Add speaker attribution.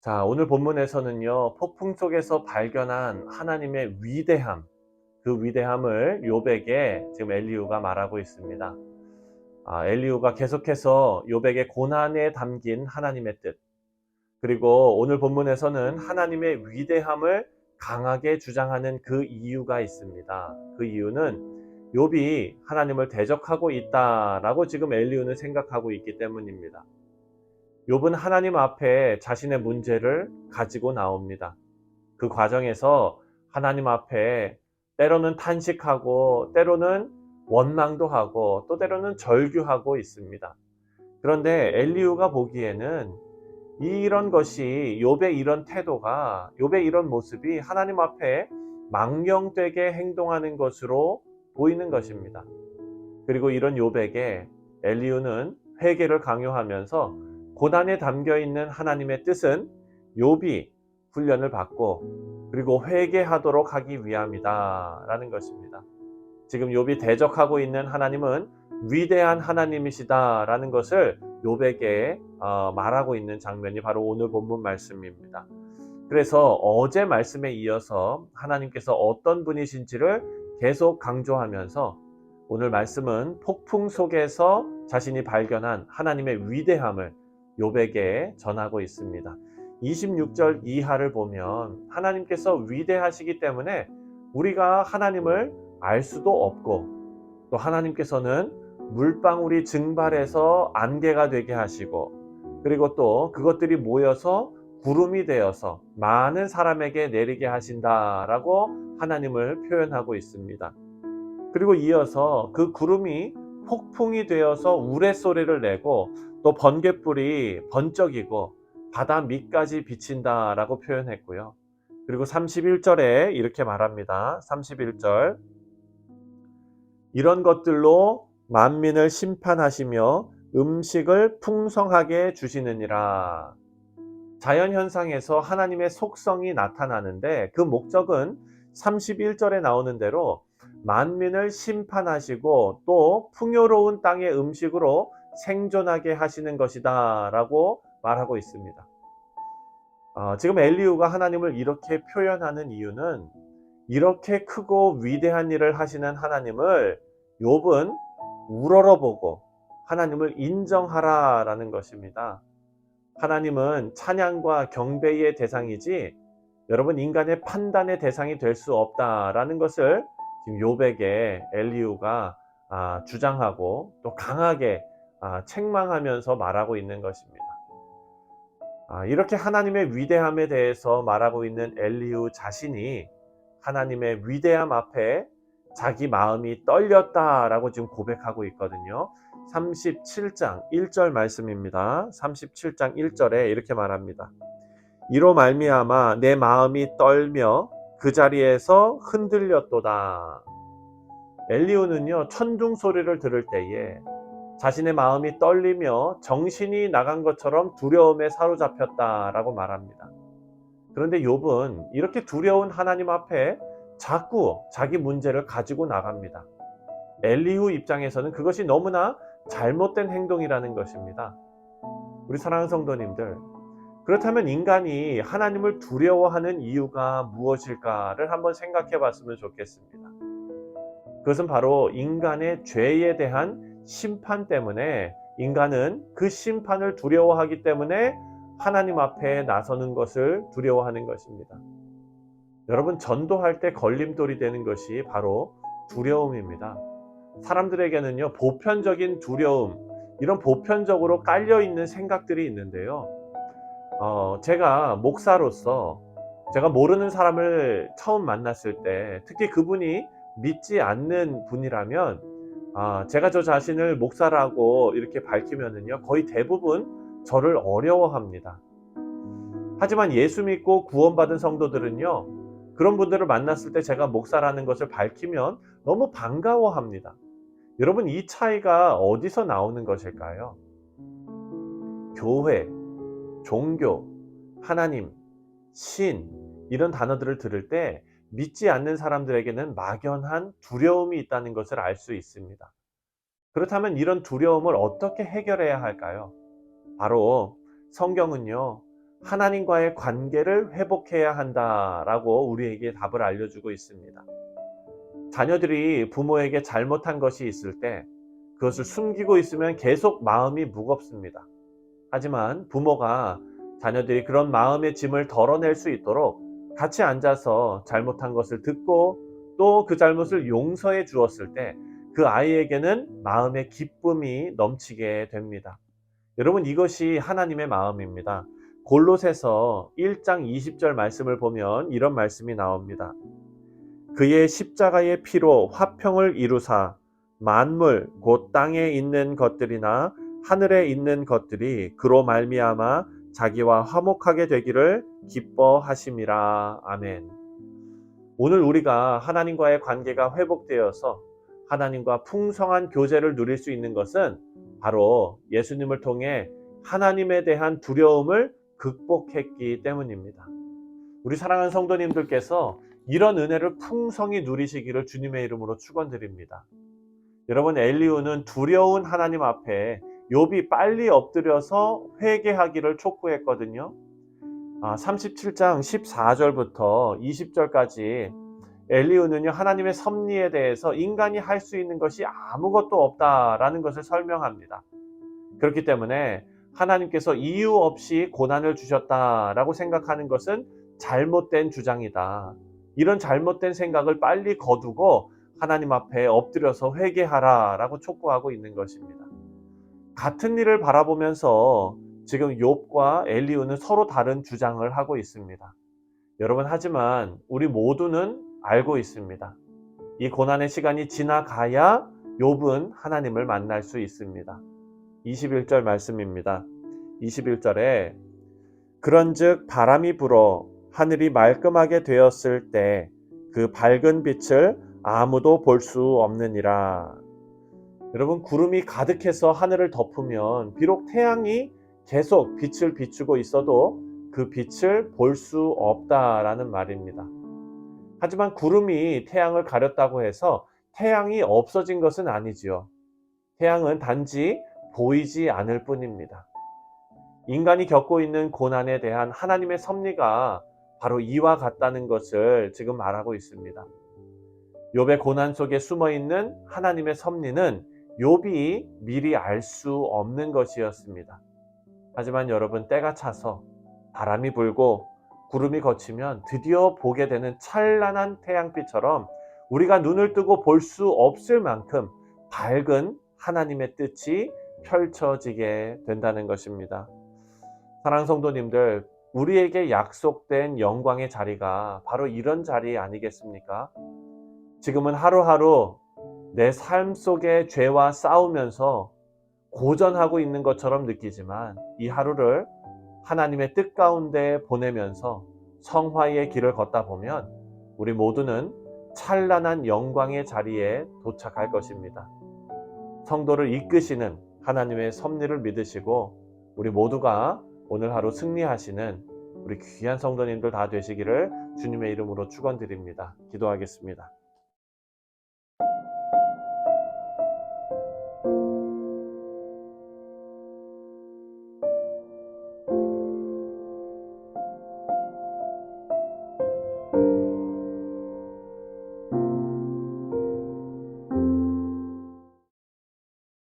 Speaker 1: 자, 오늘 본문에서는요, 폭풍 속에서 발견한 하나님의 위대함, 그 위대함을 욥에게 지금 엘리후가 말하고 있습니다. 엘리후가 계속해서 욥에게 고난에 담긴 하나님의 뜻, 그리고 오늘 본문에서는 하나님의 위대함을 강하게 주장하는 그 이유가 있습니다. 그 이유는 욥이 하나님을 대적하고 있다라고 지금 엘리후는 생각하고 있기 때문입니다. 욥은 하나님 앞에 자신의 문제를 가지고 나옵니다. 그 과정에서 하나님 앞에 때로는 탄식하고 때로는 원망도 하고 또 때로는 절규하고 있습니다. 그런데 엘리후가 보기에는 이런 것이 욥의 이런 태도가, 욥의 이런 모습이 하나님 앞에 망령되게 행동하는 것으로 보이는 것입니다. 그리고 이런 욥에게 엘리후는 회개를 강요하면서 고난에 담겨 있는 하나님의 뜻은 욥이 훈련을 받고 그리고 회개하도록 하기 위함이다라는 것입니다. 지금 욥이 대적하고 있는 하나님은 위대한 하나님이시다라는 것을 욥에게 말하고 있는 장면이 바로 오늘 본문 말씀입니다. 그래서 어제 말씀에 이어서 하나님께서 어떤 분이신지를 계속 강조하면서 오늘 말씀은 폭풍 속에서 자신이 발견한 하나님의 위대함을 욥에게 전하고 있습니다. 26절 이하를 보면 하나님께서 위대하시기 때문에 우리가 하나님을 알 수도 없고, 또 하나님께서는 물방울이 증발해서 안개가 되게 하시고, 그리고 또 그것들이 모여서 구름이 되어서 많은 사람에게 내리게 하신다라고 하나님을 표현하고 있습니다. 그리고 이어서 그 구름이 폭풍이 되어서 우레소리를 내고 또 번갯불이 번쩍이고 바다 밑까지 비친다라고 표현했고요. 그리고 31절에 이렇게 말합니다. 31절, 이런 것들로 만민을 심판하시며 음식을 풍성하게 주시느니라. 자연현상에서 하나님의 속성이 나타나는데 그 목적은 31절에 나오는 대로 만민을 심판하시고 또 풍요로운 땅의 음식으로 생존하게 하시는 것이다 라고 말하고 있습니다. 지금 엘리후가 하나님을 이렇게 표현하는 이유는 이렇게 크고 위대한 일을 하시는 하나님을 욥은 우러러보고 하나님을 인정하라라는 것입니다. 하나님은 찬양과 경배의 대상이지 여러분 인간의 판단의 대상이 될 수 없다라는 것을 지금 욥에게 엘리후가 주장하고 또 강하게 책망하면서 말하고 있는 것입니다. 이렇게 하나님의 위대함에 대해서 말하고 있는 엘리후 자신이 하나님의 위대함 앞에 자기 마음이 떨렸다라고 지금 고백하고 있거든요. 37장 1절 말씀입니다. 37장 1절에 이렇게 말합니다. 이로 말미암아 내 마음이 떨며 그 자리에서 흔들렸도다. 엘리후는요, 천둥 소리를 들을 때에 자신의 마음이 떨리며 정신이 나간 것처럼 두려움에 사로잡혔다라고 말합니다. 그런데 욥은 이렇게 두려운 하나님 앞에 자꾸 자기 문제를 가지고 나갑니다. 엘리후 입장에서는 그것이 너무나 잘못된 행동이라는 것입니다. 우리 사랑하는 성도님들, 그렇다면 인간이 하나님을 두려워하는 이유가 무엇일까를 한번 생각해 봤으면 좋겠습니다. 그것은 바로 인간의 죄에 대한 심판 때문에 인간은 그 심판을 두려워하기 때문에 하나님 앞에 나서는 것을 두려워하는 것입니다. 여러분, 전도할 때 걸림돌이 되는 것이 바로 두려움입니다. 사람들에게는요, 보편적인 두려움, 이런 보편적으로 깔려있는 생각들이 있는데요. 제가 목사로서 제가 모르는 사람을 처음 만났을 때, 특히 그분이 믿지 않는 분이라면 제가 저 자신을 목사라고 이렇게 밝히면은요, 거의 대부분 저를 어려워합니다. 하지만 예수 믿고 구원받은 성도들은요, 그런 분들을 만났을 때 제가 목사라는 것을 밝히면 너무 반가워합니다. 여러분, 이 차이가 어디서 나오는 것일까요? 교회, 종교, 하나님, 신, 이런 단어들을 들을 때 믿지 않는 사람들에게는 막연한 두려움이 있다는 것을 알 수 있습니다. 그렇다면 이런 두려움을 어떻게 해결해야 할까요? 바로 성경은요, 하나님과의 관계를 회복해야 한다라고 우리에게 답을 알려주고 있습니다. 자녀들이 부모에게 잘못한 것이 있을 때 그것을 숨기고 있으면 계속 마음이 무겁습니다. 하지만 부모가 자녀들이 그런 마음의 짐을 덜어낼 수 있도록 같이 앉아서 잘못한 것을 듣고 또 그 잘못을 용서해 주었을 때 그 아이에게는 마음의 기쁨이 넘치게 됩니다. 여러분, 이것이 하나님의 마음입니다. 골로새서 1장 20절 말씀을 보면 이런 말씀이 나옵니다. 그의 십자가의 피로 화평을 이루사 만물 곧 땅에 있는 것들이나 하늘에 있는 것들이 그로 말미암아 자기와 화목하게 되기를 기뻐하심이라. 아멘. 오늘 우리가 하나님과의 관계가 회복되어서 하나님과 풍성한 교제를 누릴 수 있는 것은 바로 예수님을 통해 하나님에 대한 두려움을 극복했기 때문입니다. 우리 사랑하는 성도님들께서 이런 은혜를 풍성히 누리시기를 주님의 이름으로 축원드립니다. 여러분, 엘리후는 두려운 하나님 앞에 욥이 빨리 엎드려서 회개하기를 촉구했거든요. 37장 14절부터 20절까지 엘리후는요, 하나님의 섭리에 대해서 인간이 할 수 있는 것이 아무것도 없다라는 것을 설명합니다. 그렇기 때문에 하나님께서 이유 없이 고난을 주셨다라고 생각하는 것은 잘못된 주장이다. 이런 잘못된 생각을 빨리 거두고 하나님 앞에 엎드려서 회개하라라고 촉구하고 있는 것입니다. 같은 일을 바라보면서 지금 욥과 엘리후는 서로 다른 주장을 하고 있습니다. 여러분, 하지만 우리 모두는 알고 있습니다. 이 고난의 시간이 지나가야 욥은 하나님을 만날 수 있습니다. 21절 말씀입니다. 21절에 그런즉 바람이 불어 하늘이 말끔하게 되었을 때 그 밝은 빛을 아무도 볼 수 없느니라. 여러분, 구름이 가득해서 하늘을 덮으면 비록 태양이 계속 빛을 비추고 있어도 그 빛을 볼 수 없다라는 말입니다. 하지만 구름이 태양을 가렸다고 해서 태양이 없어진 것은 아니지요. 태양은 단지 보이지 않을 뿐입니다. 인간이 겪고 있는 고난에 대한 하나님의 섭리가 바로 이와 같다는 것을 지금 말하고 있습니다. 욥의 고난 속에 숨어 있는 하나님의 섭리는 욥이 미리 알 수 없는 것이었습니다. 하지만 여러분, 때가 차서 바람이 불고 구름이 걷히면 드디어 보게 되는 찬란한 태양빛처럼 우리가 눈을 뜨고 볼 수 없을 만큼 밝은 하나님의 뜻이 펼쳐지게 된다는 것입니다. 사랑하는 성도님들, 우리에게 약속된 영광의 자리가 바로 이런 자리 아니겠습니까? 지금은 하루하루 내 삶 속에 죄와 싸우면서 고전하고 있는 것처럼 느끼지만 이 하루를 하나님의 뜻 가운데 보내면서 성화의 길을 걷다 보면 우리 모두는 찬란한 영광의 자리에 도착할 것입니다. 성도를 이끄시는 하나님의 섭리를 믿으시고 우리 모두가 오늘 하루 승리하시는 우리 귀한 성도님들 다 되시기를 주님의 이름으로 축원드립니다. 기도하겠습니다.